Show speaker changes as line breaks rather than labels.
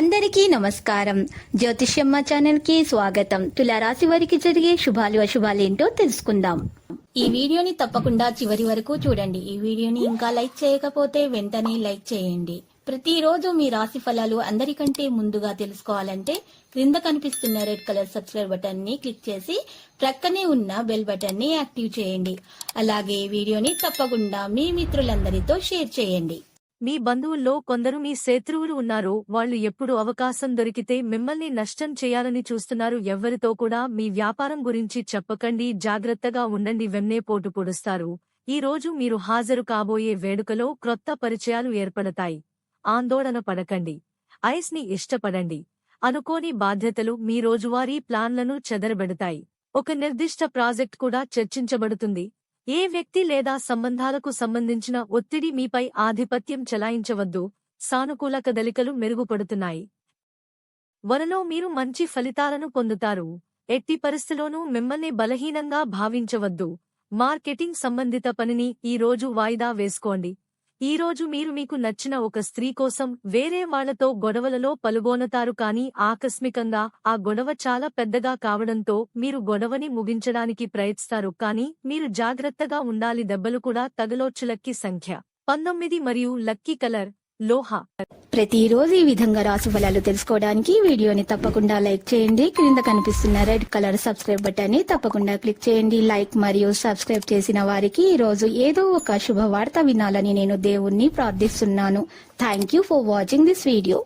అందరికీ నమస్కారం. జ్యోతిష్యమ్మ ఛానల్ కి స్వాగతం. తులారాశి వారికి జరిగే శుభాలు అశుభాలేంటో తెలుసుకుందాం. ఈ వీడియోని తప్పకుండా చివరి వరకు చూడండి. ఈ వీడియోని ఇంకా లైక్ చేయకపోతే వెంటనే లైక్ చేయండి. ప్రతిరోజు మీ రాశి ఫలాలు అందరికంటే ముందుగా తెలుసుకోవాలంటే క్రింద కనిపిస్తున్న రెడ్ కలర్ సబ్స్క్రైబ్ బటన్ ని క్లిక్ చేసి ప్రక్కనే ఉన్న బెల్ బటన్ ని యాక్టివ్ చేయండి. అలాగే వీడియోని తప్పకుండా మీ మిత్రులందరితో షేర్ చేయండి.
మీ బంధువుల్లో కొందరు మీ శత్రువులు ఉన్నారు. వాళ్ళు ఎప్పుడు అవకాశం దొరికితే మిమ్మల్ని నష్టం చేయాలని చూస్తున్నారు. ఎవ్వరితో కూడా మీ వ్యాపారం గురించి చెప్పకండి. జాగ్రత్తగా ఉండండి. వెన్నెపోటు పొడుస్తారు. ఈ రోజు మీరు హాజరు కాబోయే వేడుకలో క్రొత్త పరిచయాలు ఏర్పడతాయి. ఆందోళన పడకండి. ఐస్ ని ఇష్టపడండి. అనుకోని బాధ్యతలు మీ రోజువారీ ప్లాన్లను చెదరబెడతాయి. ఒక నిర్దిష్ట ప్రాజెక్ట్ కూడా చర్చించబడుతుంది. ఏ వ్యక్తి లేదా సంబంధాలకు సంబంధించిన ఒత్తిడి మీపై ఆధిపత్యం చెలాయించవద్దు. సానుకూల కదలికలు మెరుగుపడుతున్నాయి. వరలో మీరు మంచి ఫలితాలను పొందుతారు. ఎట్టి పరిస్థితిలోనూ మిమ్మల్ని బలహీనంగా భావించవద్దు. మార్కెటింగ్ సంబంధిత పనిని ఈ రోజు వాయిదా వేసుకోండి. ఈ రోజు మీరు మీకు నచ్చిన ఒక స్త్రీ కోసం వేరే వాళ్లతో గొడవలలో పాల్గొనతారు. కానీ ఆకస్మికంగా ఆ గొడవ చాలా పెద్దగా కావడంతో మీరు గొడవని ముగించడానికి ప్రయత్నిస్తారు. కానీ మీరు జాగ్రత్తగా ఉండాలి. దెబ్బలు కూడా తగలొచ్చు. లక్కీ సంఖ్య 19 మరియు లక్కీ కలర్ లోహ.
ప్రతిరోజు ఈ విధంగా రాశి ఫలాలు తెలుసుకోవడానికి వీడియోని తప్పకుండా లైక్ చేయండి. క్రింద కనిపిస్తున్న రెడ్ కలర్ సబ్స్క్రైబ్ బటన్ ని తప్పకుండా క్లిక్ చేయండి. లైక్ మరియు సబ్స్క్రైబ్ చేసిన వారికి ఈ రోజు ఏదో ఒక శుభవార్త వినాలని నేను దేవుణ్ణి ప్రార్థిస్తున్నాను. Thank you for watching this video.